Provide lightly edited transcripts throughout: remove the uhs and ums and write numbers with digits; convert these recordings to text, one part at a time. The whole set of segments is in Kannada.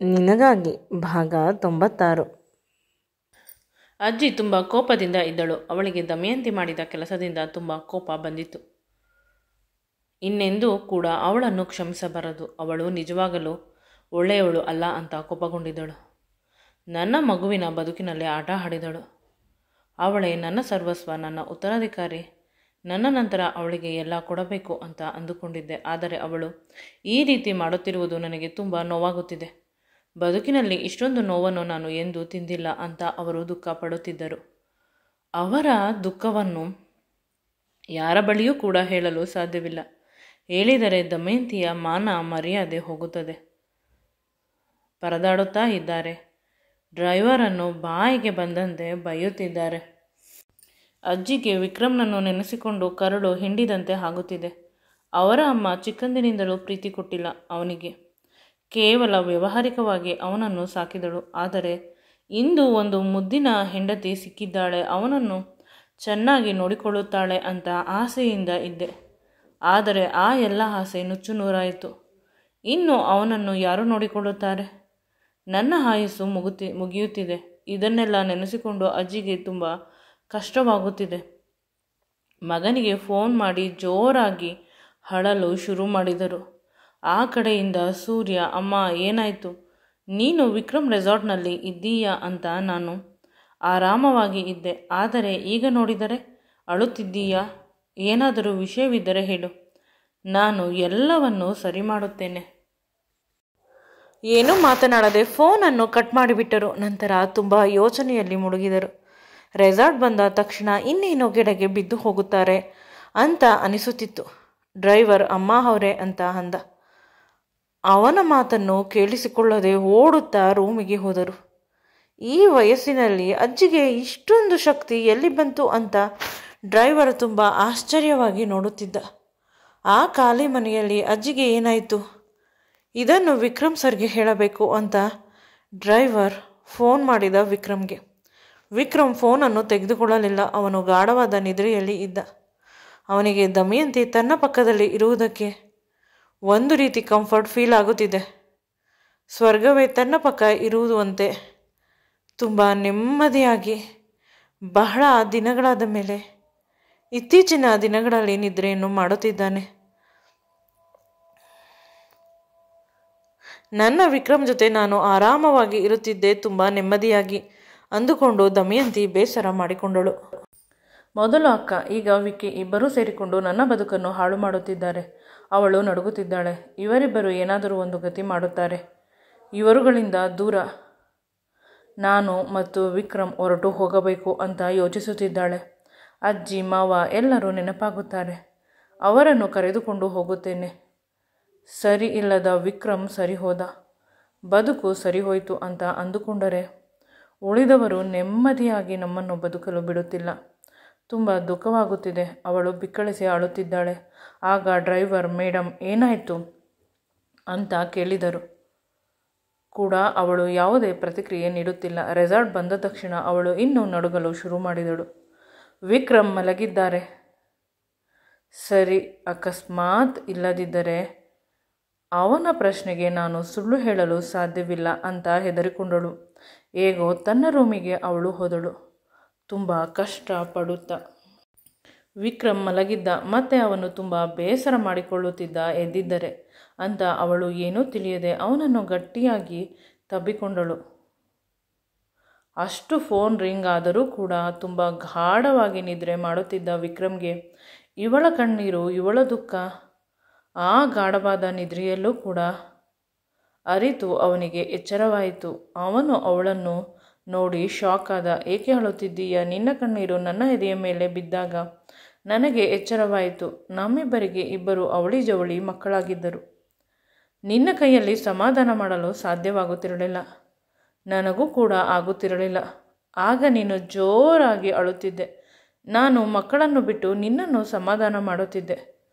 ನಿನಗಾಗಿ ಭಾಗ 96. ಅಜ್ಜಿ ತುಂಬ ಕೋಪದಿಂದ ಇದ್ದಳು. ಅವಳಿಗೆ ದಮಯಂತಿ ಮಾಡಿದ ಕೆಲಸದಿಂದ ತುಂಬ ಕೋಪ ಬಂದಿತ್ತು. ಇನ್ನೆಂದೂ ಕೂಡ ಅವಳನ್ನು ಕ್ಷಮಿಸಬಾರದು. ಅವಳು ನಿಜವಾಗಲೂ ಒಳ್ಳೆಯವಳು ಅಲ್ಲ ಅಂತ ಕೋಪಗೊಂಡಿದ್ದಳು. ನನ್ನ ಮಗುವಿನ ಬದುಕಿನಲ್ಲಿ ಆಟ ಆಡಿದಳು. ಅವಳೇ ನನ್ನ ಸರ್ವಸ್ವ, ನನ್ನ ಉತ್ತರಾಧಿಕಾರಿ. ನನ್ನ ನಂತರ ಅವಳಿಗೆ ಎಲ್ಲ ಕೊಡಬೇಕು ಅಂತ ಅಂದುಕೊಂಡಿದ್ದೆ. ಆದರೆ ಅವಳು ಈ ರೀತಿ ಮಾಡುತ್ತಿರುವುದು ನನಗೆ ತುಂಬ ನೋವಾಗುತ್ತಿದೆ. ಬದುಕಿನಲ್ಲಿ ಇಷ್ಟೊಂದು ನೋವನ್ನು ನಾನು ಎಂದೂ ತಿಂದಿಲ್ಲ ಅಂತ ಅವರು ದುಃಖ ಪಡುತ್ತಿದ್ದರು. ಅವರ ದುಃಖವನ್ನು ಯಾರ ಬಳಿಯೂ ಕೂಡ ಹೇಳಲು ಸಾಧ್ಯವಿಲ್ಲ. ಹೇಳಿದರೆ ದಮಯಂತಿಯ ಮಾನ ಮರ್ಯಾದೆ ಹೋಗುತ್ತದೆ. ಪರದಾಡುತ್ತಾ ಇದ್ದಾರೆ. ಡ್ರೈವರನ್ನು ಬಾಯಿಗೆ ಬಂದಂತೆ ಬೈಯುತ್ತಿದ್ದಾರೆ. ಅಜ್ಜಿಗೆ ವಿಕ್ರಮ್ನನ್ನು ನೆನೆಸಿಕೊಂಡು ಕರುಳು ಹಿಂಡಿದಂತೆ ಆಗುತ್ತಿದೆ. ಅವರ ಅಮ್ಮ ಚಿಕ್ಕಂದಿನಿಂದಲೂ ಪ್ರೀತಿ ಕೊಟ್ಟಿಲ್ಲ ಅವನಿಗೆ. ಕೇವಲ ವ್ಯಾವಹಾರಿಕವಾಗಿ ಅವನನ್ನು ಸಾಕಿದಳು. ಆದರೆ ಇಂದು ಒಂದು ಮುದ್ದಿನ ಹೆಂಡತಿ ಸಿಕ್ಕಿದ್ದಾಳೆ, ಅವನನ್ನು ಚೆನ್ನಾಗಿ ನೋಡಿಕೊಳ್ಳುತ್ತಾಳೆ ಅಂತ ಆಸೆಯಿಂದ ಇದ್ದೆ. ಆದರೆ ಆ ಎಲ್ಲ ಆಸೆ ನುಚ್ಚು ನೂರಾಯಿತು. ಇನ್ನು ಅವನನ್ನು ಯಾರು ನೋಡಿಕೊಳ್ಳುತ್ತಾರೆ? ನನ್ನ ಆಯುಸ್ಸು ಮುಗಿಯುತ್ತಿದೆ. ಇದನ್ನೆಲ್ಲ ನೆನೆಸಿಕೊಂಡು ಅಜ್ಜಿಗೆ ತುಂಬ ಕಷ್ಟವಾಗುತ್ತಿದೆ. ಮಗನಿಗೆ ಫೋನ್ ಮಾಡಿ ಜೋರಾಗಿ ಅಳಲು ಶುರು ಮಾಡಿದರು. ಆ ಕಡೆಯಿಂದ ಸೂರ್ಯ, ಅಮ್ಮ ಏನಾಯಿತು? ನೀನು ವಿಕ್ರಮ್ ರೆಸಾರ್ಟ್ನಲ್ಲಿ ಇದ್ದೀಯಾ ಅಂತ ನಾನು ಆರಾಮವಾಗಿ ಇದ್ದೆ. ಆದರೆ ಈಗ ನೋಡಿದರೆ ಅಳುತ್ತಿದ್ದೀಯಾ? ಏನಾದರೂ ವಿಷಯವಿದ್ದರೆ ಹೇಳು, ನಾನು ಎಲ್ಲವನ್ನೂ ಸರಿ ಮಾಡುತ್ತೇನೆ. ಏನೂ ಮಾತನಾಡದೆ ಫೋನನ್ನು ಕಟ್ ಮಾಡಿಬಿಟ್ಟರು. ನಂತರ ತುಂಬ ಯೋಚನೆಯಲ್ಲಿ ಮುಳುಗಿದರು. ರೆಸಾರ್ಟ್ ಬಂದ ತಕ್ಷಣ ಇನ್ನೇನು ಕೆಳಗೆ ಬಿದ್ದು ಹೋಗುತ್ತಾರೆ ಅಂತ ಅನಿಸುತ್ತಿತ್ತು. ಡ್ರೈವರ್ ಅಮ್ಮ ಅವರೇ ಅಂತ ಅಂದ. ಅವನ ಮಾತನ್ನು ಕೇಳಿಸಿಕೊಳ್ಳದೆ ಓಡುತ್ತಾ ರೂಮಿಗೆ ಹೋದರು. ಈ ವಯಸ್ಸಿನಲ್ಲಿ ಅಜ್ಜಿಗೆ ಇಷ್ಟೊಂದು ಶಕ್ತಿ ಎಲ್ಲಿ ಬಂತು ಅಂತ ಡ್ರೈವರ್ ತುಂಬ ಆಶ್ಚರ್ಯವಾಗಿ ನೋಡುತ್ತಿದ್ದ. ಆ ಖಾಲಿ ಮನೆಯಲ್ಲಿ ಅಜ್ಜಿಗೆ ಏನಾಯಿತು? ಇದನ್ನು ವಿಕ್ರಮ್ ಸರ್ಗೆ ಹೇಳಬೇಕು ಅಂತ ಡ್ರೈವರ್ ಫೋನ್ ಮಾಡಿದ ವಿಕ್ರಮ್ಗೆ. ವಿಕ್ರಮ್ ಫೋನನ್ನು ತೆಗೆದುಕೊಳ್ಳಲಿಲ್ಲ. ಅವನು ಗಾಢವಾದ ನಿದ್ರೆಯಲ್ಲಿ ಇದ್ದ. ಅವನಿಗೆ ದಮಯಂತಿ ತನ್ನ ಪಕ್ಕದಲ್ಲಿ ಇರುವುದಕ್ಕೆ ಒಂದು ರೀತಿ ಕಂಫರ್ಟ್ ಫೀಲ್ ಆಗುತ್ತಿದೆ. ಸ್ವರ್ಗವೇ ತನ್ನ ಪಕ್ಕ ಇರುವುದಂತೆ ತುಂಬ ನೆಮ್ಮದಿಯಾಗಿ. ಬಹಳ ದಿನಗಳಾದ ಮೇಲೆ ಇತ್ತೀಚಿನ ದಿನಗಳಲ್ಲಿ ನಿದ್ರೆಯನ್ನು ಮಾಡುತ್ತಿದ್ದಾನೆ. ನನ್ನ ವಿಕ್ರಮ್ ಜೊತೆ ನಾನು ಆರಾಮವಾಗಿ ಇರುತ್ತಿದ್ದೆ, ತುಂಬ ನೆಮ್ಮದಿಯಾಗಿ ಅಂದುಕೊಂಡು ದಮಯಂತಿ ಬೇಸರ ಮಾಡಿಕೊಂಡಳು. ಮೊದಲು ಅಕ್ಕ, ಈಗ ವಿಕ್ಕಿ, ಇಬ್ಬರೂ ಸೇರಿಕೊಂಡು ನನ್ನ ಬದುಕನ್ನು ಹಾಳು ಮಾಡುತ್ತಿದ್ದಾರೆ. ಅವಳು ನಡುಗುತ್ತಿದ್ದಾಳೆ. ಇವರಿಬ್ಬರು ಏನಾದರೂ ಒಂದು ಗತಿ ಮಾಡುತ್ತಾರೆ. ಇವರುಗಳಿಂದ ದೂರ ನಾನು ಮತ್ತು ವಿಕ್ರಮ್ ಹೊರಟು ಹೋಗಬೇಕು ಅಂತ ಯೋಚಿಸುತ್ತಿದ್ದಾಳೆ. ಅಜ್ಜಿ, ಮಾವ ಎಲ್ಲರೂ ನೆನಪಾಗುತ್ತಾರೆ. ಅವರನ್ನು ಕರೆದುಕೊಂಡು ಹೋಗುತ್ತೇನೆ. ಸರಿ ಇಲ್ಲದ ವಿಕ್ರಮ್ ಸರಿ ಹೋದ, ಬದುಕು ಸರಿ ಹೋಯಿತು ಅಂತ ಅಂದುಕೊಂಡರೆ ಉಳಿದವರು ನೆಮ್ಮದಿಯಾಗಿ ನಮ್ಮನ್ನು ಬದುಕಲು ಬಿಡುತ್ತಿಲ್ಲ. ತುಂಬ ದುಃಖವಾಗುತ್ತಿದೆ. ಅವಳು ಬಿಕ್ಕಳಿಸಿ ಅಳುತ್ತಿದ್ದಾಳೆ. ಆಗ ಡ್ರೈವರ್, ಮೇಡಮ್ ಏನಾಯಿತು ಅಂತ ಕೇಳಿದರು ಕೂಡ ಅವಳು ಯಾವುದೇ ಪ್ರತಿಕ್ರಿಯೆ ನೀಡುತ್ತಿಲ್ಲ. ರೆಸಾರ್ಟ್ ಬಂದ ತಕ್ಷಣ ಅವಳು ಇನ್ನೂ ನಡುಗಲು ಶುರು ಮಾಡಿದಳು. ವಿಕ್ರಮ್ ಮಲಗಿದ್ದಾರೆ. ಸರಿ, ಅಕಸ್ಮಾತ್ ಇಲ್ಲದಿದ್ದರೆ ಅವನ ಪ್ರಶ್ನೆಗೆ ನಾನು ಸುಳ್ಳು ಹೇಳಲು ಸಾಧ್ಯವಿಲ್ಲ ಅಂತ ಹೆದರಿಕೊಂಡಳು. ಹೇಗೋ ತನ್ನ ರೂಮಿಗೆ ಅವಳು ಹೋದಳು, ತುಂಬ ಕಷ್ಟಪಡುತ್ತಾ. ವಿಕ್ರಮ್ ಮಲಗಿದ್ದ. ಮತ್ತೆ ಅವನು ತುಂಬ ಬೇಸರ ಮಾಡಿಕೊಳ್ಳುತ್ತಿದ್ದ. ಎದ್ದಿದ್ದರೆ ಅಂತ ಅವಳು ಏನೂ ತಿಳಿಯದೆ ಅವನನ್ನು ಗಟ್ಟಿಯಾಗಿ ತಬ್ಬಿಕೊಂಡಳು. ಅಷ್ಟು ಫೋನ್ ರಿಂಗ್ ಆದರೂ ಕೂಡ ತುಂಬ ಗಾಢವಾಗಿ ನಿದ್ರೆ ಮಾಡುತ್ತಿದ್ದ ವಿಕ್ರಮ್ಗೆ ಇವಳ ಕಣ್ಣೀರು, ಇವಳ ದುಃಖ ಆ ಗಾಢವಾದ ನಿದ್ರೆಯಲ್ಲೂ ಕೂಡ ಅರಿತು ಅವನಿಗೆ ಎಚ್ಚರವಾಯಿತು. ಅವನು ಅವಳನ್ನು ನೋಡಿ ಶಾಕ್ ಆದ. ಏಕೆ ಅಳುತ್ತಿದ್ದೀಯ? ನಿನ್ನ ಕಣ್ಣೀರು ನನ್ನ ಎದೆಯ ಮೇಲೆ ಬಿದ್ದಾಗ ನನಗೆ ಎಚ್ಚರವಾಯಿತು. ನಮ್ಮಿಬ್ಬರಿಗೆ ಇಬ್ಬರು ಅವಳಿ ಜವಳಿ ಮಕ್ಕಳಾಗಿದ್ದರು. ನಿನ್ನ ಕೈಯಲ್ಲಿ ಸಮಾಧಾನ ಮಾಡಲು ಸಾಧ್ಯವಾಗುತ್ತಿರಲಿಲ್ಲ, ನನಗೂ ಕೂಡ ಆಗುತ್ತಿರಲಿಲ್ಲ. ಆಗ ನೀನು ಜೋರಾಗಿ ಅಳುತ್ತಿದ್ದೆ. ನಾನು ಮಕ್ಕಳನ್ನು ಬಿಟ್ಟು ನಿನ್ನನ್ನು ಸಮಾಧಾನ ಮಾಡುತ್ತಿದ್ದೆ.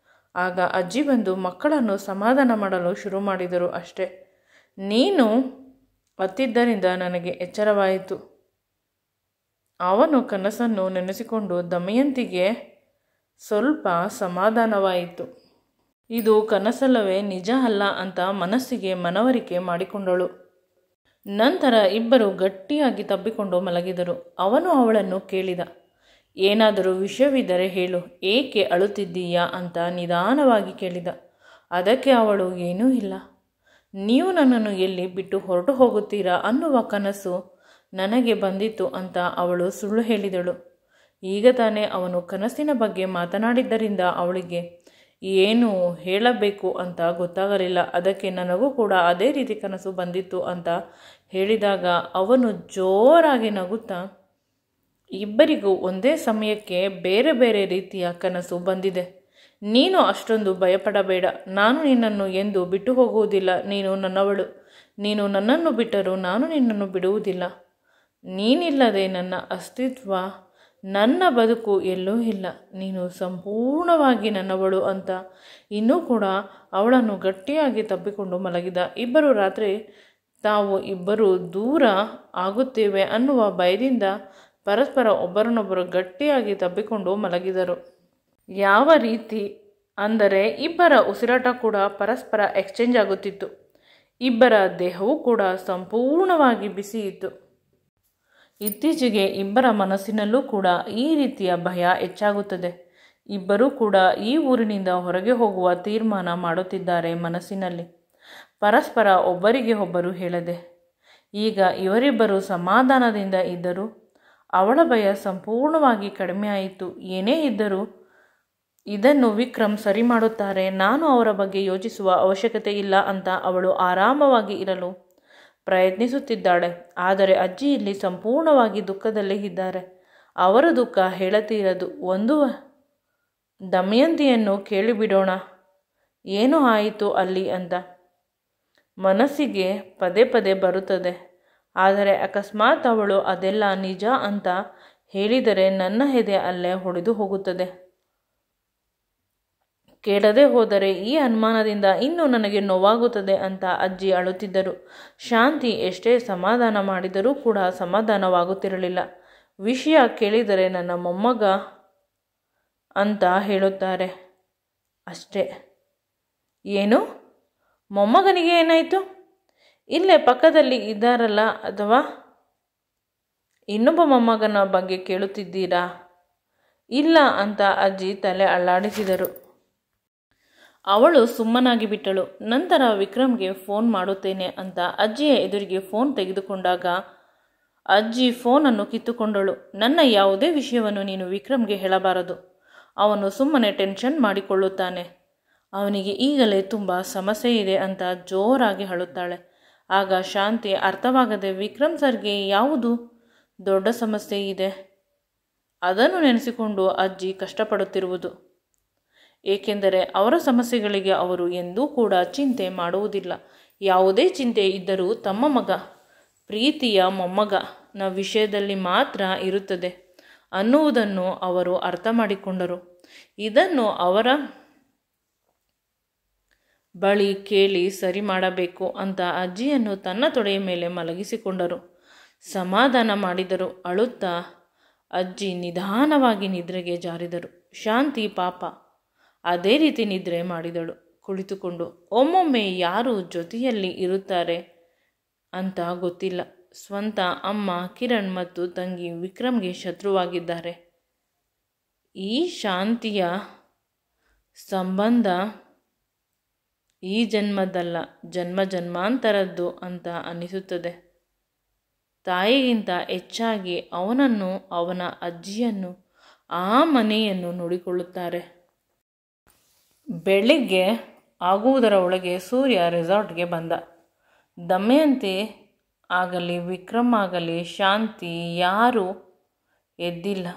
ಆಗ ಅಜ್ಜಿ ಬಂದು ಮಕ್ಕಳನ್ನು ಸಮಾಧಾನ ಮಾಡಲು ಶುರು ಮಾಡಿದರು. ಅಷ್ಟೇ, ನೀನು ಅತ್ತಿದ್ದರಿಂದ ನನಗೆ ಎಚ್ಚರವಾಯಿತು. ಅವನು ಕನಸನ್ನು ನೆನೆಸಿಕೊಂಡು ದಮಯಂತಿಗೆ ಸ್ವಲ್ಪ ಸಮಾಧಾನವಾಯಿತು. ಇದು ಕನಸಲ್ಲವೇ ನಿಜ ಅಲ್ಲ ಅಂತ ಮನಸ್ಸಿಗೆ ಮನವರಿಕೆ ಮಾಡಿಕೊಂಡಳು. ನಂತರ ಇಬ್ಬರು ಗಟ್ಟಿಯಾಗಿ ತಬ್ಬಿಕೊಂಡು ಮಲಗಿದರು. ಅವನು ಅವಳನ್ನು ಕೇಳಿದ, ಏನಾದರೂ ವಿಷಯವಿದ್ದರೆ ಹೇಳು, ಏಕೆ ಅಳುತ್ತಿದ್ದೀಯಾ ಅಂತ ನಿಧಾನವಾಗಿ ಕೇಳಿದ. ಅದಕ್ಕೆ ಅವಳು, ಏನೂ ಇಲ್ಲ, ನೀವು ನನ್ನನ್ನು ಎಲ್ಲಿ ಬಿಟ್ಟು ಹೊರಟು ಹೋಗುತ್ತೀರಾ ಅನ್ನುವ ಕನಸು ನನಗೆ ಬಂದಿತ್ತು ಅಂತ ಅವಳು ಸುಳ್ಳು ಹೇಳಿದಳು. ಈಗ ತಾನೇ ಅವನು ಕನಸಿನ ಬಗ್ಗೆ ಮಾತನಾಡಿದ್ದರಿಂದ ಅವಳಿಗೆ ಏನು ಹೇಳಬೇಕು ಅಂತ ಗೊತ್ತಾಗಲಿಲ್ಲ. ಅದಕ್ಕೆ ನನಗೂ ಕೂಡ ಅದೇ ರೀತಿ ಕನಸು ಬಂದಿತ್ತು ಅಂತ ಹೇಳಿದಾಗ ಅವನು ಜೋರಾಗಿ ನಗುತ್ತಾ, ಇಬ್ಬರಿಗೂ ಒಂದೇ ಸಮಯಕ್ಕೆ ಬೇರೆ ಬೇರೆ ರೀತಿಯ ಕನಸು ಬಂದಿದೆ. ನೀನು ಅಷ್ಟೊಂದು ಭಯಪಡಬೇಡ. ನಾನು ನಿನ್ನನ್ನು ಎಂದು ಬಿಟ್ಟು ಹೋಗುವುದಿಲ್ಲ. ನೀನು ನನ್ನವಳು. ನೀನು ನನ್ನನ್ನು ಬಿಟ್ಟರೂ ನಾನು ನಿನ್ನನ್ನು ಬಿಡುವುದಿಲ್ಲ. ನೀನಿಲ್ಲದೆ ನನ್ನ ಅಸ್ತಿತ್ವ, ನನ್ನ ಬದುಕು ಎಲ್ಲೂ ಇಲ್ಲ. ನೀನು ಸಂಪೂರ್ಣವಾಗಿ ನನ್ನವಳು ಅಂತ ಇನ್ನೂ ಕೂಡ ಅವಳನ್ನು ಗಟ್ಟಿಯಾಗಿ ತಬ್ಬಿಕೊಂಡು ಮಲಗಿದ. ಇಬ್ಬರು ರಾತ್ರಿ ತಾವು ಇಬ್ಬರು ದೂರ ಆಗುತ್ತೇವೆ ಅನ್ನುವ ಭಯದಿಂದ ಪರಸ್ಪರ ಒಬ್ಬರನ್ನೊಬ್ಬರು ಗಟ್ಟಿಯಾಗಿ ತಬ್ಬಿಕೊಂಡು ಮಲಗಿದರು. ಯಾವ ರೀತಿ ಅಂದರೆ ಇಬ್ಬರ ಉಸಿರಾಟ ಕೂಡ ಪರಸ್ಪರ ಎಕ್ಸ್ಚೇಂಜ್ ಆಗುತ್ತಿತ್ತು. ಇಬ್ಬರ ದೇಹವೂ ಕೂಡ ಸಂಪೂರ್ಣವಾಗಿ ಬಿಸಿ ಇತ್ತು. ಇತ್ತೀಚೆಗೆ ಇಬ್ಬರ ಮನಸ್ಸಿನಲ್ಲೂ ಕೂಡ ಈ ರೀತಿಯ ಭಯ ಹೆಚ್ಚಾಗುತ್ತದೆ. ಇಬ್ಬರೂ ಕೂಡ ಈ ಊರಿನಿಂದ ಹೊರಗೆ ಹೋಗುವ ತೀರ್ಮಾನ ಮಾಡುತ್ತಿದ್ದಾರೆ ಮನಸ್ಸಿನಲ್ಲಿ, ಪರಸ್ಪರ ಒಬ್ಬರಿಗೆ ಒಬ್ಬರು ಹೇಳದೆ. ಈಗ ಇವರಿಬ್ಬರು ಸಮಾಧಾನದಿಂದ ಇದ್ದರು. ಅವಳ ಭಯ ಸಂಪೂರ್ಣವಾಗಿ ಕಡಿಮೆ ಆಯಿತು. ಏನೇ ಇದ್ದರೂ ಇದನ್ನು ವಿಕ್ರಮ್ ಸರಿ ಮಾಡುತ್ತಾರೆ, ನಾನು ಅವರ ಬಗ್ಗೆ ಯೋಚಿಸುವ ಅವಶ್ಯಕತೆ ಇಲ್ಲ ಅಂತ ಅವಳು ಆರಾಮವಾಗಿ ಇರಲು ಪ್ರಯತ್ನಿಸುತ್ತಿದ್ದಾಳೆ. ಆದರೆ ಅಜ್ಜಿ ಇಲ್ಲಿ ಸಂಪೂರ್ಣವಾಗಿ ದುಃಖದಲ್ಲೇ ಇದ್ದಾರೆ. ಅವರ ದುಃಖ ಹೇಳತೀರದು. ಒಂದು ದಮಯಂತಿಯನ್ನು ಕೇಳಿಬಿಡೋಣ, ಏನು ಆಯಿತು ಅಲ್ಲಿ ಅಂತ ಮನಸ್ಸಿಗೆ ಪದೇ ಪದೇ ಬರುತ್ತದೆ. ಆದರೆ ಅಕಸ್ಮಾತ್ ಅವಳು ಅದೆಲ್ಲ ನಿಜ ಅಂತ ಹೇಳಿದರೆ ನನ್ನ ಎದೆ ಅಲ್ಲೇ ಹೊಡೆದು ಹೋಗುತ್ತದೆ. ಕೇಳದೆ ಹೋದರೆ ಈ ಅನುಮಾನದಿಂದ ಇನ್ನೂ ನನಗೆ ನೋವಾಗುತ್ತದೆ ಅಂತ ಅಜ್ಜಿ ಅಳುತ್ತಿದ್ದರು. ಶಾಂತಿ ಎಷ್ಟೇ ಸಮಾಧಾನ ಮಾಡಿದರೂ ಕೂಡ ಸಮಾಧಾನವಾಗುತ್ತಿರಲಿಲ್ಲ. ವಿಷಯ ಕೇಳಿದರೆ ನನ್ನ ಮೊಮ್ಮಗ ಅಂತ ಹೇಳುತ್ತಾರೆ ಅಷ್ಟೇ. ಏನು, ಮೊಮ್ಮಗನಿಗೆ ಏನಾಯಿತು? ಇಲ್ಲೇ ಪಕ್ಕದಲ್ಲಿ ಇದ್ದಾರಲ್ಲ, ಅಥವಾ ಇನ್ನೊಬ್ಬ ಮೊಮ್ಮಗನ ಬಗ್ಗೆ ಕೇಳುತ್ತಿದ್ದೀರಾ? ಇಲ್ಲ ಅಂತ ಅಜ್ಜಿ ತಲೆ ಅಲ್ಲಾಡಿಸಿದರು. ಅವಳು ಸುಮ್ಮನಾಗಿ ಬಿಟ್ಟಳು. ನಂತರ ವಿಕ್ರಮ್ಗೆ ಫೋನ್ ಮಾಡುತ್ತೇನೆ ಅಂತ ಅಜ್ಜಿಯ ಎದುರಿಗೆ ಫೋನ್ ತೆಗೆದುಕೊಂಡಾಗ ಅಜ್ಜಿ ಫೋನನ್ನು ಕಿತ್ತುಕೊಂಡಳು. ನನ್ನ ಯಾವುದೇ ವಿಷಯವನ್ನು ನೀನು ವಿಕ್ರಮ್ಗೆ ಹೇಳಬಾರದು. ಅವನು ಸುಮ್ಮನೆ ಟೆನ್ಷನ್ ಮಾಡಿಕೊಳ್ಳುತ್ತಾನೆ. ಅವನಿಗೆ ಈಗಲೇ ತುಂಬ ಸಮಸ್ಯೆ ಇದೆ ಅಂತ ಜೋರಾಗಿ ಅಳುತ್ತಾಳೆ. ಆಗ ಶಾಂತಿ ಅರ್ಥವಾಗದೆ, ವಿಕ್ರಮ್ ಸರ್ಗೆ ಯಾವುದು ದೊಡ್ಡ ಸಮಸ್ಯೆ ಇದೆ? ಅದನ್ನು ನೆನೆಸಿಕೊಂಡು ಅಜ್ಜಿ ಕಷ್ಟಪಡುತ್ತಿರುವುದು. ಏಕೆಂದರೆ ಅವರ ಸಮಸ್ಯೆಗಳಿಗೆ ಅವರು ಎಂದೂ ಕೂಡ ಚಿಂತೆ ಮಾಡುವುದಿಲ್ಲ. ಯಾವುದೇ ಚಿಂತೆ ಇದ್ದರೂ ತಮ್ಮ ಮಗ, ಪ್ರೀತಿಯ ಮೊಮ್ಮಗನ ವಿಷಯದಲ್ಲಿ ಮಾತ್ರ ಇರುತ್ತದೆ ಅನ್ನುವುದನ್ನು ಅವರು ಅರ್ಥ ಮಾಡಿಕೊಂಡರು. ಇದನ್ನು ಅವರ ಬಳಿ ಕೇಳಿ ಸರಿ ಮಾಡಬೇಕು ಅಂತ ಅಜ್ಜಿಯನ್ನು ತನ್ನ ತೊಡೆಯ ಮೇಲೆ ಮಲಗಿಸಿಕೊಂಡರು. ಸಮಾಧಾನ ಮಾಡಿದರು. ಅಳುತ್ತಾ ಅಜ್ಜಿ ನಿಧಾನವಾಗಿ ನಿದ್ರೆಗೆ ಜಾರಿದರು. ಶಾಂತಿ ಪಾಪ ಅದೇ ರೀತಿ ನಿದ್ರೆ ಮಾಡಿದಳು ಕುಳಿತುಕೊಂಡು. ಒಮ್ಮೊಮ್ಮೆ ಯಾರು ಜೊತೆಯಲ್ಲಿ ಇರುತ್ತಾರೆ ಅಂತ ಗೊತ್ತಿಲ್ಲ. ಸ್ವಂತ ಅಮ್ಮ ಕಿರಣ್ ಮತ್ತು ತಂಗಿ ವಿಕ್ರಮ್ಗೆ ಶತ್ರುವಾಗಿದ್ದಾರೆ. ಈ ಶಾಂತಿಯ ಸಂಬಂಧ ಈ ಜನ್ಮದಲ್ಲ, ಜನ್ಮ ಜನ್ಮಾಂತರದ್ದು ಅಂತ ಅನಿಸುತ್ತದೆ. ತಾಯಿಗಿಂತ ಹೆಚ್ಚಾಗಿ ಅವನನ್ನು, ಅವನ ಅಜ್ಜಿಯನ್ನು, ಆ ಮನೆಯನ್ನು ನೋಡಿಕೊಳ್ಳುತ್ತಾರೆ. ಬೆಳಿಗ್ಗೆ ಆಗುವುದರ ಒಳಗೆ ಸೂರ್ಯ ರೆಸಾರ್ಟ್ಗೆ ಬಂದ. ದಮಯಂತಿ ಆಗಲಿ ವಿಕ್ರಮ್ ಆಗಲಿ ಶಾಂತಿ ಯಾರೂ ಎದ್ದಿಲ್ಲ.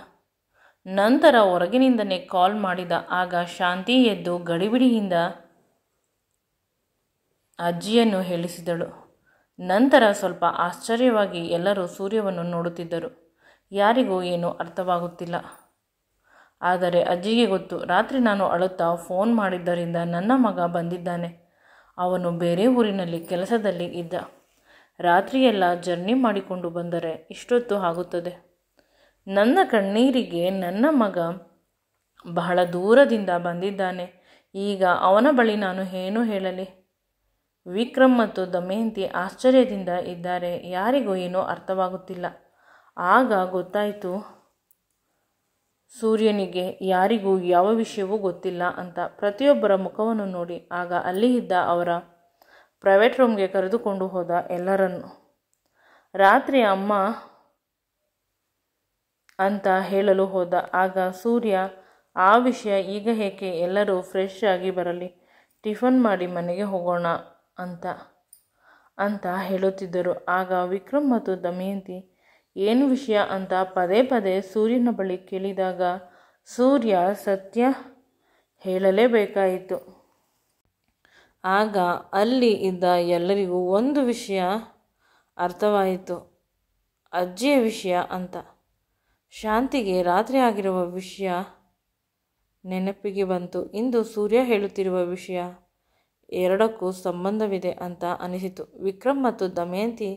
ನಂತರ ಹೊರಗಿನಿಂದನೇ ಕಾಲ್ ಮಾಡಿದ. ಆಗ ಶಾಂತಿ ಎದ್ದು ಗಡಿಬಿಡಿಯಿಂದ ಅಜ್ಜಿಯನ್ನು ಹೇಳಿಸಿದಳು. ನಂತರ ಸ್ವಲ್ಪ ಆಶ್ಚರ್ಯವಾಗಿ ಎಲ್ಲರೂ ಸೂರ್ಯವನ್ನು ನೋಡುತ್ತಿದ್ದರು. ಯಾರಿಗೂ ಏನೂ ಅರ್ಥವಾಗುತ್ತಿಲ್ಲ. ಆದರೆ ಅಜ್ಜಿಗೆ ಗೊತ್ತು. ರಾತ್ರಿ ನಾನು ಅಳುತ್ತಾ ಫೋನ್ ಮಾಡಿದ್ದರಿಂದ ನನ್ನ ಮಗ ಬಂದಿದ್ದಾನೆ. ಅವನು ಬೇರೆ ಊರಿನಲ್ಲಿ ಕೆಲಸದಲ್ಲಿ ಇದ್ದ. ರಾತ್ರಿಯೆಲ್ಲ ಜರ್ನಿ ಮಾಡಿಕೊಂಡು ಬಂದರೆ ಇಷ್ಟೊತ್ತು ಆಗುತ್ತದೆ. ನನ್ನ ಕಣ್ಣೀರಿಗೆ ನನ್ನ ಮಗ ಬಹಳ ದೂರದಿಂದ ಬಂದಿದ್ದಾನೆ. ಈಗ ಅವನ ಬಳಿ ನಾನು ಏನು ಹೇಳಲಿ? ವಿಕ್ರಮ್ ಮತ್ತು ದಮಯಂತಿ ಆಶ್ಚರ್ಯದಿಂದ ಇದ್ದಾರೆ. ಯಾರಿಗೂ ಏನೂ ಅರ್ಥವಾಗುತ್ತಿಲ್ಲ. ಆಗ ಗೊತ್ತಾಯಿತು ಸೂರ್ಯನಿಗೆ ಯಾರಿಗೂ ಯಾವ ವಿಷಯವೂ ಗೊತ್ತಿಲ್ಲ ಅಂತ. ಪ್ರತಿಯೊಬ್ಬರ ಮುಖವನ್ನು ನೋಡಿ ಆಗ ಅಲ್ಲಿ ಇದ್ದ ಅವರ ಪ್ರೈವೇಟ್ ರೂಮ್ಗೆ ಕರೆದುಕೊಂಡು ಹೋದ ಎಲ್ಲರನ್ನು. ರಾತ್ರಿ ಅಮ್ಮ ಅಂತ ಹೇಳಲು ಹೋದ. ಆಗ ಸೂರ್ಯ ಆ ವಿಷಯ ಈಗ ಏಕೆ, ಎಲ್ಲರೂ ಫ್ರೆಶ್ ಆಗಿ ಬರಲಿ, ಟಿಫನ್ ಮಾಡಿ ಮನೆಗೆ ಹೋಗೋಣ ಅಂತ ಹೇಳುತ್ತಿದ್ದರು. ಆಗ ವಿಕ್ರಮ್ ಮತ್ತು ದಮಯಂತಿ ಏನು ವಿಷಯ ಅಂತ ಪದೇ ಪದೇ ಸೂರ್ಯನ ಬಳಿ ಕೇಳಿದಾಗ ಸೂರ್ಯ ಸತ್ಯ ಹೇಳಲೇಬೇಕಾಯಿತು. ಆಗ ಅಲ್ಲಿ ಇದ್ದ ಎಲ್ಲರಿಗೂ ಒಂದು ವಿಷಯ ಅರ್ಥವಾಯಿತು, ಅಜ್ಜಿಯ ವಿಷಯ ಅಂತ. ಶಾಂತಿಗೆ ರಾತ್ರಿ ಆಗಿರುವ ವಿಷಯ ನೆನಪಿಗೆ ಬಂತು. ಇಂದು ಸೂರ್ಯ ಹೇಳುತ್ತಿರುವ ವಿಷಯ ಎರಡಕ್ಕೂ ಸಂಬಂಧವಿದೆ ಅಂತ ಅನಿಸಿತು. ವಿಕ್ರಮ್ ಮತ್ತು ದಮಯಂತಿ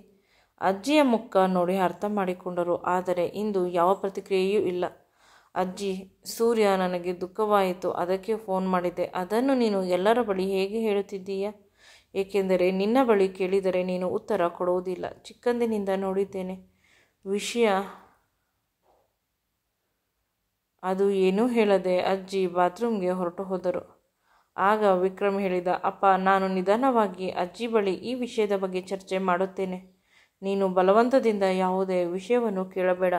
ಅಜ್ಜಿಯ ಮುಖ ನೋಡಿ ಅರ್ಥ ಮಾಡಿಕೊಂಡರು. ಆದರೆ ಇಂದು ಯಾವ ಪ್ರತಿಕ್ರಿಯೆಯೂ ಇಲ್ಲ. ಅಜ್ಜಿ, ಸೂರ್ಯ ನನಗೆ ದುಃಖವಾಯಿತು, ಅದಕ್ಕೆ ಫೋನ್ ಮಾಡಿದ್ದೆ. ಅದನ್ನು ನೀನು ಎಲ್ಲರ ಬಳಿ ಹೇಗೆ ಹೇಳುತ್ತಿದ್ದೀಯಾ? ಏಕೆಂದರೆ ನಿನ್ನ ಬಳಿ ಕೇಳಿದರೆ ನೀನು ಉತ್ತರ ಕೊಡುವುದಿಲ್ಲ. ಚಿಕ್ಕಂದಿನಿಂದ ನೋಡಿದ್ದೇನೆ ವಿಷಯ. ಅದು ಏನೂ ಹೇಳದೆ ಅಜ್ಜಿ ಬಾತ್ರೂಮ್ಗೆ ಹೊರಟು ಹೋದರು. ಆಗ ವಿಕ್ರಮ್ ಹೇಳಿದ, ಅಪ್ಪ, ನಾನು ನಿಧಾನವಾಗಿ ಅಜ್ಜಿ ಬಳಿ ಈ ವಿಷಯದ ಬಗ್ಗೆ ಚರ್ಚೆ ಮಾಡುತ್ತೇನೆ. ನೀನು ಬಲವಂತದಿಂದ ಯಾವುದೇ ವಿಷಯವನ್ನು ಕೇಳಬೇಡ.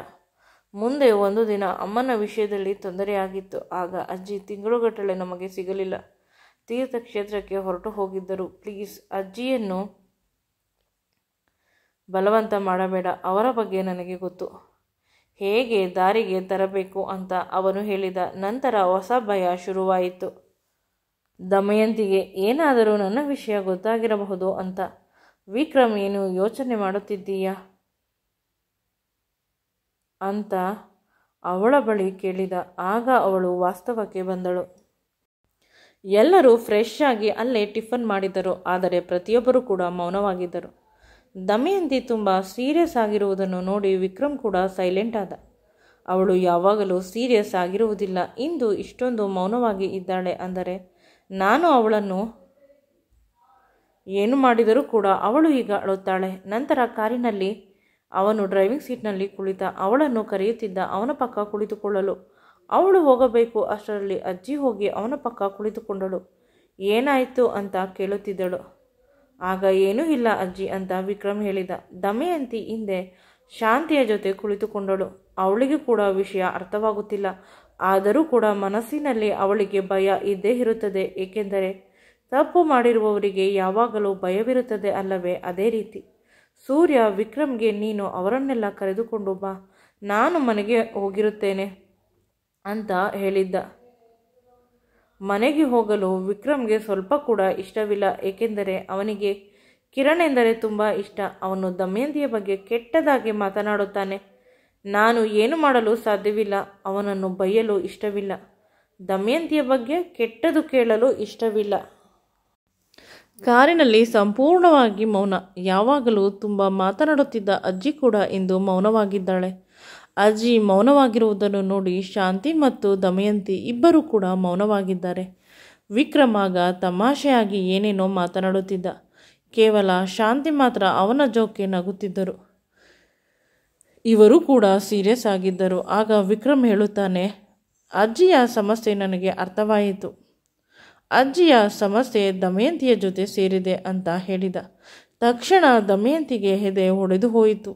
ಮುಂದೆ ಒಂದು ದಿನ ಅಮ್ಮನ ವಿಷಯದಲ್ಲಿ ತೊಂದರೆಯಾಗಿತ್ತು. ಆಗ ಅಜ್ಜಿ ತಿಂಗಳುಗಟ್ಟಲೆ ನಮಗೆ ಸಿಗಲಿಲ್ಲ. ತೀರ್ಥಕ್ಷೇತ್ರಕ್ಕೆ ಹೊರಟು ಹೋಗಿದ್ದರು. ಪ್ಲೀಸ್ ಅಜ್ಜಿಯನ್ನು ಬಲವಂತ ಮಾಡಬೇಡ. ಅವರ ಬಗ್ಗೆ ನನಗೆ ಗೊತ್ತು, ಹೇಗೆ ದಾರಿಗೆ ತರಬೇಕು ಅಂತ ಅವನು ಹೇಳಿದ. ನಂತರ ಹೊಸ ಭಯ ಶುರುವಾಯಿತು. ದಮಯಂತಿಗೆ ಏನಾದರೂ ನನ್ನ ವಿಷಯ ಗೊತ್ತಾಗಿರಬಹುದು ಅಂತ. ವಿಕ್ರಮ್, ಏನು ಯೋಚನೆ ಮಾಡುತ್ತಿದ್ದೀಯಾ ಅಂತ ಅವಳ ಬಳಿ ಕೇಳಿದ. ಆಗ ಅವಳು ವಾಸ್ತವಕ್ಕೆ ಬಂದಳು. ಎಲ್ಲರೂ ಫ್ರೆಶ್ ಆಗಿ ಅಲ್ಲೇ ಟಿಫನ್ ಮಾಡಿದರು. ಆದರೆ ಪ್ರತಿಯೊಬ್ಬರೂ ಕೂಡ ಮೌನವಾಗಿದ್ದರು. ದಮಯಂತಿ ತುಂಬ ಸೀರಿಯಸ್ ಆಗಿರುವುದನ್ನು ನೋಡಿ ವಿಕ್ರಮ್ ಕೂಡ ಸೈಲೆಂಟ್ ಆದ. ಅವಳು ಯಾವಾಗಲೂ ಸೀರಿಯಸ್ ಆಗಿರುವುದಿಲ್ಲ. ಇಂದು ಇಷ್ಟೊಂದು ಮೌನವಾಗಿ ಇದ್ದಾಳೆ ಅಂದರೆ ನಾನು ಅವಳನ್ನು ಏನು ಮಾಡಿದರೂ ಕೂಡ ಅವಳು ಈಗ ಅಳುತ್ತಾಳೆ. ನಂತರ ಕಾರಿನಲ್ಲಿ ಅವನು ಡ್ರೈವಿಂಗ್ ಸೀಟ್ನಲ್ಲಿ ಕುಳಿತ. ಅವಳನ್ನು ಕರೆಯುತ್ತಿದ್ದ. ಅವನ ಪಕ್ಕ ಕುಳಿತುಕೊಳ್ಳಲು ಅವಳು ಹೋಗಬೇಕು. ಅಷ್ಟರಲ್ಲಿ ಅಜ್ಜಿ ಹೋಗಿ ಅವನ ಪಕ್ಕ ಕುಳಿತುಕೊಂಡಳು. ಏನಾಯಿತು ಅಂತ ಕೇಳುತ್ತಿದ್ದಳು. ಆಗ ಏನೂ ಇಲ್ಲ ಅಜ್ಜಿ ಅಂತ ವಿಕ್ರಮ್ ಹೇಳಿದ. ದಮಯಂತಿ ಹಿಂದೆ ಶಾಂತಿಯ ಜೊತೆ ಕುಳಿತುಕೊಂಡಳು. ಅವಳಿಗೆ ಕೂಡ ವಿಷಯ ಅರ್ಥವಾಗುತ್ತಿಲ್ಲ. ಆದರೂ ಕೂಡ ಮನಸ್ಸಿನಲ್ಲಿ ಅವಳಿಗೆ ಭಯ ಇದ್ದೇ ಇರುತ್ತದೆ. ಏಕೆಂದರೆ ತಪ್ಪು ಮಾಡಿರುವವರಿಗೆ ಯಾವಾಗಲೂ ಭಯವಿರುತ್ತದೆ ಅಲ್ಲವೇ? ಅದೇ ರೀತಿ ಸೂರ್ಯ ವಿಕ್ರಮ್ಗೆ, ನೀನು ಅವರನ್ನೆಲ್ಲ ಕರೆದುಕೊಂಡು ಬಾ, ನಾನು ಮನೆಗೆ ಹೋಗಿರುತ್ತೇನೆ ಅಂತ ಹೇಳಿದ್ದ. ಮನೆಗೆ ಹೋಗಲು ವಿಕ್ರಮ್ಗೆ ಸ್ವಲ್ಪ ಕೂಡ ಇಷ್ಟವಿಲ್ಲ. ಏಕೆಂದರೆ ಅವನಿಗೆ ಕಿರಣ್ ಎಂದರೆ ತುಂಬ ಇಷ್ಟ. ಅವನು ದಮಯಂತಿಯ ಬಗ್ಗೆ ಕೆಟ್ಟದಾಗಿ ಮಾತನಾಡುತ್ತಾನೆ. ನಾನು ಏನು ಮಾಡಲು ಸಾಧ್ಯವಿಲ್ಲ. ಅವನನ್ನು ಬೈಯಲು ಇಷ್ಟವಿಲ್ಲ. ದಮಯಂತಿಯ ಬಗ್ಗೆ ಕೆಟ್ಟದು ಕೇಳಲು ಇಷ್ಟವಿಲ್ಲ. ಕಾರಿನಲ್ಲಿ ಸಂಪೂರ್ಣವಾಗಿ ಮೌನ. ಯಾವಾಗಲೂ ತುಂಬ ಮಾತನಾಡುತ್ತಿದ್ದ ಅಜ್ಜಿ ಕೂಡ ಇಂದು ಮೌನವಾಗಿದ್ದಾಳೆ. ಅಜ್ಜಿ ಮೌನವಾಗಿರುವುದನ್ನು ನೋಡಿ ಶಾಂತಿ ಮತ್ತು ದಮಯಂತಿ ಇಬ್ಬರೂ ಕೂಡ ಮೌನವಾಗಿದ್ದಾರೆ. ವಿಕ್ರಮ್ ಆಗ ತಮಾಷೆಯಾಗಿ ಏನೇನೋ ಮಾತನಾಡುತ್ತಿದ್ದ. ಕೇವಲ ಶಾಂತಿ ಮಾತ್ರ ಅವನ ಜೋಕೆ ನಗುತ್ತಿದ್ದರು. ಇವರು ಕೂಡ ಸೀರಿಯಸ್ ಆಗಿದ್ದರು. ಆಗ ವಿಕ್ರಮ್ ಹೇಳುತ್ತಾನೆ, ಅಜ್ಜಿಯ ಸಮಸ್ಯೆ ನನಗೆ ಅರ್ಥವಾಯಿತು. ಅಜ್ಜಿಯ ಸಮಸ್ಯೆ ದಮಯಂತಿಯ ಜೊತೆ ಸೇರಿದೆ ಅಂತ ಹೇಳಿದ. ತಕ್ಷಣ ದಮಯಂತಿಗೆ ಎದೆ ಹೊಡೆದು ಹೋಯಿತು.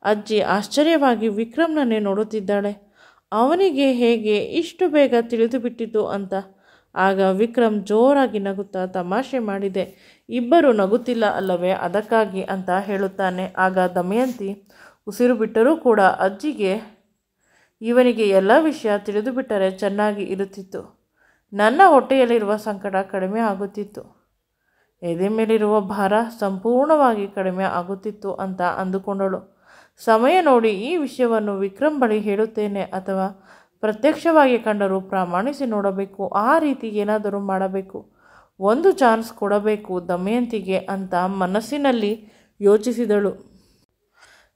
ಅಜ್ಜಿ ಆಶ್ಚರ್ಯವಾಗಿ ವಿಕ್ರಮ್ನನ್ನೇ ನೋಡುತ್ತಿದ್ದಾಳೆ. ಅವನಿಗೆ ಹೇಗೆ ಇಷ್ಟು ಬೇಗ ತಿಳಿದು ಬಿಟ್ಟಿತು ಅಂತ. ಆಗ ವಿಕ್ರಮ್ ಜೋರಾಗಿ ನಗುತ್ತಾ, ತಮಾಷೆ ಮಾಡಿದೆ, ಇಬ್ಬರು ನಗುತ್ತಿಲ್ಲ ಅಲ್ಲವೇ, ಅದಕ್ಕಾಗಿ ಅಂತ ಹೇಳುತ್ತಾನೆ. ಆಗ ದಮಯಂತಿ ಉಸಿರು ಬಿಟ್ಟರೂ ಕೂಡ ಅಜ್ಜಿಗೆ ಇವನಿಗೆ ಎಲ್ಲ ವಿಷಯ ತಿಳಿದು ಬಿಟ್ಟರೆ ಚೆನ್ನಾಗಿ ಇರುತ್ತಿತ್ತು. ನನ್ನ ಹೊಟ್ಟೆಯಲ್ಲಿರುವ ಸಂಕಟ ಕಡಿಮೆ ಆಗುತ್ತಿತ್ತು. ಎದೆ ಮೇಲಿರುವ ಭಾರ ಸಂಪೂರ್ಣವಾಗಿ ಕಡಿಮೆ ಆಗುತ್ತಿತ್ತು ಅಂತ ಅಂದುಕೊಂಡಳು. ಸಮಯ ನೋಡಿ ಈ ವಿಷಯವನ್ನು ವಿಕ್ರಮ್ ಬಳಿ ಹೇಳುತ್ತೇನೆ ಅಥವಾ ಪ್ರತ್ಯಕ್ಷವಾಗಿ ಕಂಡರೂ ಪ್ರಾಮಾಣಿಸಿ ನೋಡಬೇಕು. ಆ ರೀತಿ ಏನಾದರೂ ಮಾಡಬೇಕು. ಒಂದು ಚಾನ್ಸ್ ಕೊಡಬೇಕು ದಮಯಂತಿಗೆ ಅಂತ ಮನಸ್ಸಿನಲ್ಲಿ ಯೋಚಿಸಿದಳು.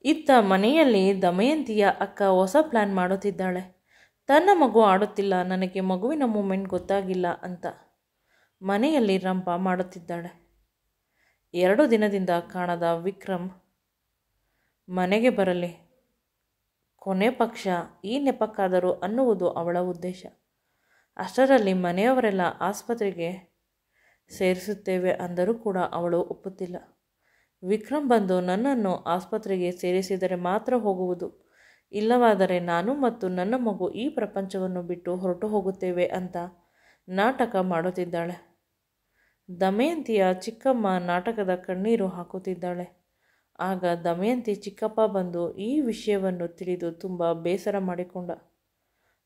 ಇತ್ತ ಮನೆಯಲ್ಲಿ ದಮಯಂತಿಯ ಅಕ್ಕ ಹೊಸ ಪ್ಲ್ಯಾನ್ ಮಾಡುತ್ತಿದ್ದಾಳೆ. ತನ್ನ ಮಗು ಆಡುತ್ತಿಲ್ಲ, ನನಗೆ ಮಗುವಿನ ಮೂಮೆಂಟ್ ಗೊತ್ತಾಗಿಲ್ಲ ಅಂತ ಮನೆಯಲ್ಲಿ ರಂಪ ಮಾಡುತ್ತಿದ್ದಾಳೆ. 2 ದಿನದಿಂದ ಕಾಣದ ವಿಕ್ರಮ್ ಮನೆಗೆ ಬರಲಿ, ಕೊನೆ ಪಕ್ಷ ಈ ನೆಪಕ್ಕಾದರೂ ಅನ್ನುವುದು ಅವಳ ಉದ್ದೇಶ. ಅಷ್ಟರಲ್ಲಿ ಮನೆಯವರೆಲ್ಲ ಆಸ್ಪತ್ರೆಗೆ ಸೇರಿಸುತ್ತೇವೆ ಅಂದರೂ ಕೂಡ ಅವಳು ಒಪ್ಪುತ್ತಿಲ್ಲ. ವಿಕ್ರಮ್ ಬಂದು ನನ್ನನ್ನು ಆಸ್ಪತ್ರೆಗೆ ಸೇರಿಸಿದರೆ ಮಾತ್ರ ಹೋಗುವುದು, ಇಲ್ಲವಾದರೆ ನಾನು ಮತ್ತು ನನ್ನ ಮಗು ಈ ಪ್ರಪಂಚವನ್ನು ಬಿಟ್ಟು ಹೊರಟು ಹೋಗುತ್ತೇವೆ ಅಂತ ನಾಟಕ ಮಾಡುತ್ತಿದ್ದಾಳೆ. ದಮಯಂತಿಯ ಚಿಕ್ಕಮ್ಮ ನಾಟಕದ ಕಣ್ಣೀರು ಹಾಕುತ್ತಿದ್ದಾಳೆ. ಆಗ ದಮಯಂತಿ ಚಿಕ್ಕಪ್ಪ ಬಂದು ಈ ವಿಷಯವನ್ನು ತಿಳಿದು ತುಂಬ ಬೇಸರ ಮಾಡಿಕೊಂಡ.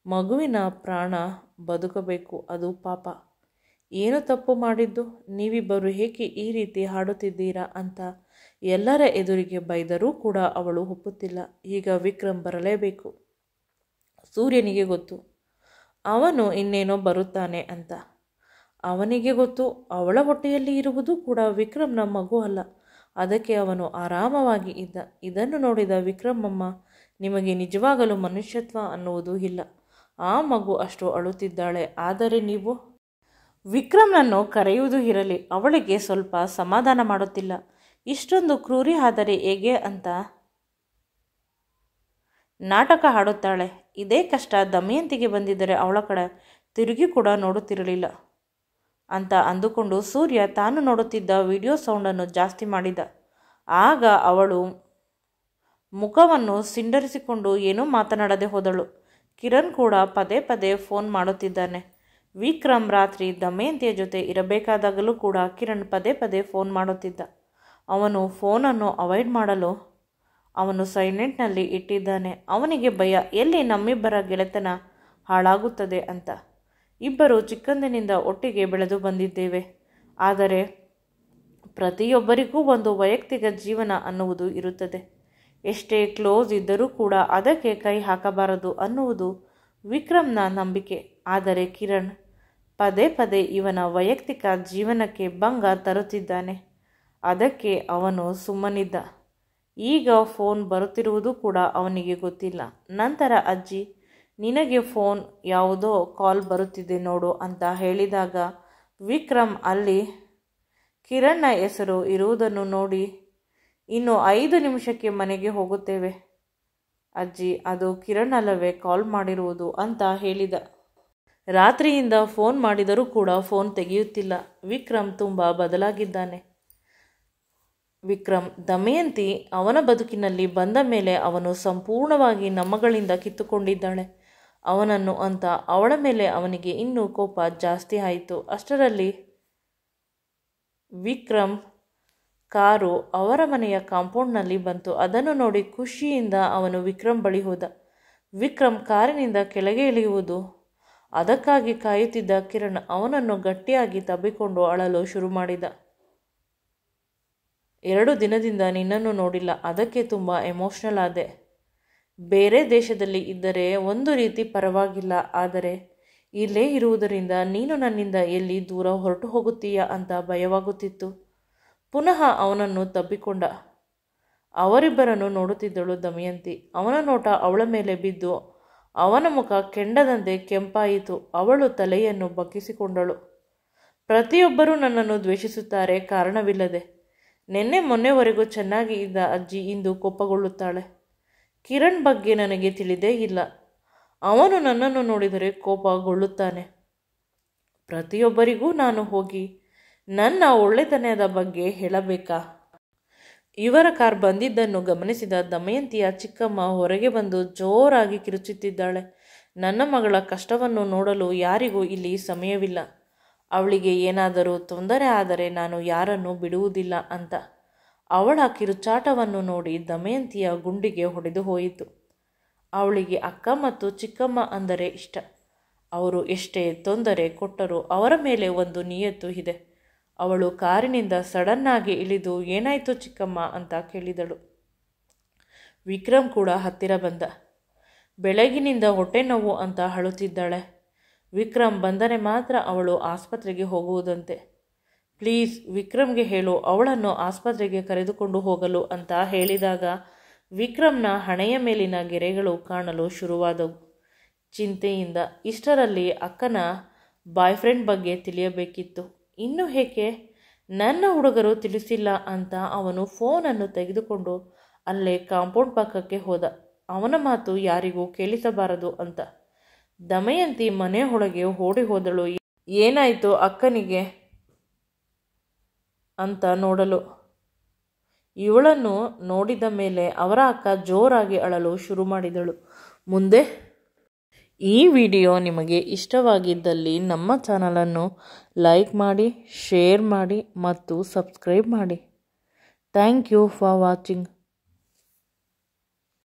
ಮಗುವಿನ ಪ್ರಾಣ ಬದುಕಬೇಕು, ಅದು ಪಾಪ. ಏನು ತಪ್ಪು ಮಾಡಿದ್ದು? ನೀವಿಬ್ಬರು ಏಕೆ ಈ ರೀತಿ ಹಾಡುತ್ತಿದ್ದೀರಾ ಅಂತ ಎಲ್ಲರ ಎದುರಿಗೆ ಬೈದರೂ ಕೂಡ ಅವಳು ಒಪ್ಪುತ್ತಿಲ್ಲ. ಈಗ ವಿಕ್ರಮ್ ಬರಲೇಬೇಕು. ಸೂರ್ಯನಿಗೆ ಗೊತ್ತು ಅವನು ಇನ್ನೇನೋ ಬರುತ್ತಾನೆ ಅಂತ. ಅವನಿಗೆ ಗೊತ್ತು ಅವಳ ಹೊಟ್ಟೆಯಲ್ಲಿ ಇರುವುದು ಕೂಡ ವಿಕ್ರಮ್ನ ಮಗು ಅಲ್ಲ, ಅದಕ್ಕೆ ಅವನು ಆರಾಮವಾಗಿ ಇದ್ದ. ಇದನ್ನು ನೋಡಿದ ವಿಕ್ರಮಮ್ಮ, ನಿಮಗೆ ನಿಜವಾಗಲೂ ಮನುಷ್ಯತ್ವ ಅನ್ನುವುದು ಇಲ್ಲ. ಆ ಮಗು ಅಷ್ಟು ಅಳುತ್ತಿದ್ದಾಳೆ, ಆದರೆ ನೀವು ವಿಕ್ರಮ್ನನ್ನು ಕರೆಯುವುದು ಇರಲಿ, ಅವಳಿಗೆ ಸ್ವಲ್ಪ ಸಮಾಧಾನ ಮಾಡುತ್ತಿಲ್ಲ. ಇಷ್ಟೊಂದು ಕ್ರೂರಿ ಆದರೆ ಹೇಗೆ ಅಂತ ನಾಟಕ ಹಾಡುತ್ತಾಳೆ. ಇದೇ ಕಷ್ಟ ದಮಯಂತಿಗೆ ಬಂದಿದ್ದರೆ ಅವಳ ಕಡೆ ತಿರುಗಿ ಕೂಡ ನೋಡುತ್ತಿರಲಿಲ್ಲ ಅಂತ ಅಂದುಕೊಂಡು ಸೂರ್ಯ ತಾನು ನೋಡುತ್ತಿದ್ದ ವಿಡಿಯೋ ಸೌಂಡನ್ನು ಜಾಸ್ತಿ ಮಾಡಿದ. ಆಗ ಅವಳು ಮುಖವನ್ನು ಸಿಂಡರಿಸಿಕೊಂಡು ಏನೂ ಮಾತನಾಡದೆ ಹೋದಳು. ಕಿರಣ್ ಕೂಡ ಪದೇ ಪದೇ ಫೋನ್ ಮಾಡುತ್ತಿದ್ದಾನೆ. ವಿಕ್ರಮ್ ರಾತ್ರಿ ದಮಯಂತಿಯ ಜೊತೆ ಇರಬೇಕಾದಾಗಲೂ ಕೂಡ ಕಿರಣ್ ಪದೇ ಪದೇ ಫೋನ್ ಮಾಡುತ್ತಿದ್ದ. ಅವನು ಫೋನನ್ನು ಅವಾಯ್ಡ್ ಮಾಡಲು ಅವನು ಸೈಲೆಂಟ್ನಲ್ಲಿ ಇಟ್ಟಿದ್ದಾನೆ. ಅವನಿಗೆ ಭಯ, ಎಲ್ಲಿ ನಮ್ಮಿಬ್ಬರ ಗೆಳೆತನ ಹಾಳಾಗುತ್ತದೆ ಅಂತ. ಇಬ್ಬರು ಚಿಕ್ಕಂದಿನಿಂದ ಒಟ್ಟಿಗೆ ಬೆಳೆದು ಬಂದಿದ್ದೇವೆ, ಆದರೆ ಪ್ರತಿಯೊಬ್ಬರಿಗೂ ಒಂದು ವೈಯಕ್ತಿಕ ಜೀವನ ಅನ್ನುವುದು ಇರುತ್ತದೆ. ಎಷ್ಟೇ ಕ್ಲೋಸ್ ಇದ್ದರೂ ಕೂಡ ಅದಕ್ಕೆ ಕೈ ಹಾಕಬಾರದು ಅನ್ನುವುದು ವಿಕ್ರಮ್ನ ನಂಬಿಕೆ. ಆದರೆ ಕಿರಣ್ ಪದೇ ಪದೇ ಇವನ ವೈಯಕ್ತಿಕ ಜೀವನಕ್ಕೆ ಭಂಗ ತರುತ್ತಿದ್ದಾನೆ. ಅದಕ್ಕೆ ಅವನು ಸುಮ್ಮನಿದ್ದ. ಈಗ ಫೋನ್ ಬರುತ್ತಿರುವುದು ಕೂಡ ಅವನಿಗೆ ಗೊತ್ತಿಲ್ಲ. ನಂತರ ಅಜ್ಜಿ, ನಿನಗೆ ಫೋನ್ ಯಾವುದೋ ಕಾಲ್ ಬರುತ್ತಿದೆ ನೋಡು ಅಂತ ಹೇಳಿದಾಗ ವಿಕ್ರಮ್ ಅಲ್ಲಿ ಕಿರಣ್ನ ಹೆಸರು ಇರುವುದನ್ನು ನೋಡಿ, ಇನ್ನು 5 ನಿಮಿಷಕ್ಕೆ ಮನೆಗೆ ಹೋಗುತ್ತೇವೆ ಅಜ್ಜಿ, ಅದು ಕಿರಣ್ ಅಲ್ಲವೇ ಕಾಲ್ ಮಾಡಿರುವುದು ಅಂತ ಹೇಳಿದ. ರಾತ್ರಿಯಿಂದ ಫೋನ್ ಮಾಡಿದರೂ ಕೂಡ ಫೋನ್ ತೆಗೆಯುತ್ತಿಲ್ಲ. ವಿಕ್ರಮ್ ತುಂಬ ಬದಲಾಗಿದ್ದಾನೆ. ವಿಕ್ರಮ್, ದಮಯಂತಿ ಅವನ ಬದುಕಿನಲ್ಲಿ ಬಂದ ಮೇಲೆ ಅವನು ಸಂಪೂರ್ಣವಾಗಿ ನಮ್ಮಗಳಿಂದ ಕಿತ್ತುಕೊಂಡಿದ್ದಾಳೆ ಅವನನ್ನು ಅಂತ ಅವಳ ಮೇಲೆ ಅವನಿಗೆ ಇನ್ನೂ ಕೋಪ ಜಾಸ್ತಿ ಆಯಿತು. ಅಷ್ಟರಲ್ಲಿ ವಿಕ್ರಮ್ ಕಾರು ಅವರ ಮನೆಯ ಕಾಂಪೌಂಡ್ನಲ್ಲಿ ಬಂತು. ಅದನ್ನು ನೋಡಿ ಖುಷಿಯಿಂದ ಅವನು ವಿಕ್ರಮ್ ಬಳಿ ಹೋದ. ವಿಕ್ರಮ್ ಕಾರಿನಿಂದ ಕೆಳಗೆ ಇಳಿಯುವುದು ಅದಕ್ಕಾಗಿ ಕಾಯುತ್ತಿದ್ದ ಕಿರಣ್ ಅವನನ್ನು ಗಟ್ಟಿಯಾಗಿ ತಬ್ಬಿಕೊಂಡು ಅಳಲು ಶುರು ಮಾಡಿದ. 2 ದಿನದಿಂದ ನಿನ್ನನ್ನು ನೋಡಿಲ್ಲ, ಅದಕ್ಕೆ ತುಂಬ ಎಮೋಷ್ನಲ್ ಆದೆ. ಬೇರೆ ದೇಶದಲ್ಲಿ ಇದ್ದರೆ ಒಂದು ರೀತಿ ಪರವಾಗಿಲ್ಲ, ಆದರೆ ಇಲ್ಲೇ ಇರುವುದರಿಂದ ನೀನು ನನ್ನಿಂದ ಎಲ್ಲಿ ದೂರ ಹೊರಟು ಹೋಗುತ್ತೀಯಾ ಅಂತ ಭಯವಾಗುತ್ತಿತ್ತು. ಪುನಃ ಅವನನ್ನು ತಬ್ಬಿಕೊಂಡ. ಅವರಿಬ್ಬರನ್ನು ನೋಡುತ್ತಿದ್ದಳು ದಮಯಂತಿ. ಅವನ ನೋಟ ಅವಳ ಮೇಲೆ ಬಿದ್ದು ಅವನ ಮುಖ ಕೆಂಡದಂತೆ ಕೆಂಪಾಯಿತು. ಅವಳು ತಲೆಯನ್ನು ಬಗ್ಗಿಸಿಕೊಂಡಳು. ಪ್ರತಿಯೊಬ್ಬರೂ ನನ್ನನ್ನು ದ್ವೇಷಿಸುತ್ತಾರೆ ಕಾರಣವಿಲ್ಲದೆ. ನಿನ್ನೆ ಮೊನ್ನೆವರೆಗೂ ಚೆನ್ನಾಗಿ ಇದ್ದ ಅಜ್ಜಿ ಇಂದು ಕೋಪಗೊಳ್ಳುತ್ತಾಳೆ. ಕಿರಣ್ ಬಗ್ಗೆ ನನಗೆ ತಿಳಿದೇ ಇಲ್ಲ. ಅವನು ನನ್ನನ್ನು ನೋಡಿದರೆ ಕೋಪಗೊಳ್ಳುತ್ತಾನೆ. ಪ್ರತಿಯೊಬ್ಬರಿಗೂ ನಾನು ಹೋಗಿ ನನ್ನ ಒಳ್ಳೆತನದ ಬಗ್ಗೆ ಹೇಳಬೇಕಾ? ಇವರ ಕಾರ್ ಬಂದಿದ್ದನ್ನು ಗಮನಿಸಿದ ದಮಯಂತಿಯ ಚಿಕ್ಕಮ್ಮ ಹೊರಗೆ ಬಂದು ಜೋರಾಗಿ ಕಿರುಚುತ್ತಿದ್ದಾಳೆ. ನನ್ನ ಮಗಳ ಕಷ್ಟವನ್ನು ನೋಡಲು ಯಾರಿಗೂ ಇಲ್ಲಿ ಸಮಯವಿಲ್ಲ. ಅವಳಿಗೆ ಏನಾದರೂ ತೊಂದರೆ ಆದರೆ ನಾನು ಯಾರನ್ನು ಬಿಡುವುದಿಲ್ಲ ಅಂತ. ಅವಳ ಕಿರುಚಾಟವನ್ನು ನೋಡಿ ದಮಯಂತಿಯ ಗುಂಡಿಗೆ ಹೊಡೆದು ಹೋಯಿತು. ಅವಳಿಗೆ ಅಕ್ಕ ಮತ್ತು ಚಿಕ್ಕಮ್ಮ ಅಂದರೆ ಇಷ್ಟ. ಅವರು ಎಷ್ಟೇ ತೊಂದರೆ ಕೊಟ್ಟರೂ ಅವರ ಮೇಲೆ ಒಂದು ನಿಯತ್ತು ಇದೆ. ಅವಳು ಕಾರಿನಿಂದ ಸಡನ್ನಾಗಿ ಇಳಿದು, ಏನಾಯಿತು ಚಿಕ್ಕಮ್ಮ ಅಂತ ಕೇಳಿದಳು. ವಿಕ್ರಮ್ ಕೂಡ ಹತ್ತಿರ ಬಂದ. ಬೆಳಗಿನಿಂದ ಹೊಟ್ಟೆ ನೋವು ಅಂತ ಅಳುತ್ತಿದ್ದಾಳೆ. ವಿಕ್ರಮ್ ಬಂದರೆ ಮಾತ್ರ ಅವಳು ಆಸ್ಪತ್ರೆಗೆ ಹೋಗುವುದಂತೆ. ಪ್ಲೀಸ್ ವಿಕ್ರಮ್ಗೆ ಹೇಳು ಅವಳನ್ನು ಆಸ್ಪತ್ರೆಗೆ ಕರೆದುಕೊಂಡು ಹೋಗಲು ಅಂತ ಹೇಳಿದಾಗ ವಿಕ್ರಮ್ನ ಹಣೆಯ ಮೇಲಿನ ಗೆರೆಗಳು ಕಾಣಲು ಶುರುವಾದವು ಚಿಂತೆಯಿಂದ. ಇಷ್ಟರಲ್ಲಿ ಅಕ್ಕನ ಬಾಯ್ ಫ್ರೆಂಡ್ ಬಗ್ಗೆ ತಿಳಿಯಬೇಕಿತ್ತು. ಇನ್ನು ಏಕೆ? ನನ್ನ ಹುಡುಗರು ತಿಳಿಸಿಲ್ಲ ಅಂತ ಅವನು ಫೋನನ್ನು ತೆಗೆದುಕೊಂಡು ಅಲ್ಲೇ ಕಾಂಪೌಂಡ್ ಪಕ್ಕಕ್ಕೆ ಹೋದ. ಅವನ ಮಾತು ಯಾರಿಗೂ ಕೇಳಿಸಬಾರದು ಅಂತ. ದಮಯಂತಿ ಮನೆ ಒಳಗೆ ಓಡಿ ಹೋದಳು. ಏನಾಯಿತು ಅಕ್ಕನಿಗೆ ಅಂತ ನೋಡಲು. ಇವಳನ್ನು ನೋಡಿದ ಮೇಲೆ ಅವರ ಅಕ್ಕ ಜೋರಾಗಿ ಅಳಲು ಶುರು ಮಾಡಿದಳು. ಮುಂದೆ ಈ ವಿಡಿಯೋ ನಿಮಗೆ ಇಷ್ಟವಾಗಿದ್ದಲ್ಲಿ ನಮ್ಮ ಚಾನಲನ್ನು ಲೈಕ್ ಮಾಡಿ, ಶೇರ್ ಮಾಡಿ ಮತ್ತು ಸಬ್ಸ್ಕ್ರೈಬ್ ಮಾಡಿ. Thank you for watching.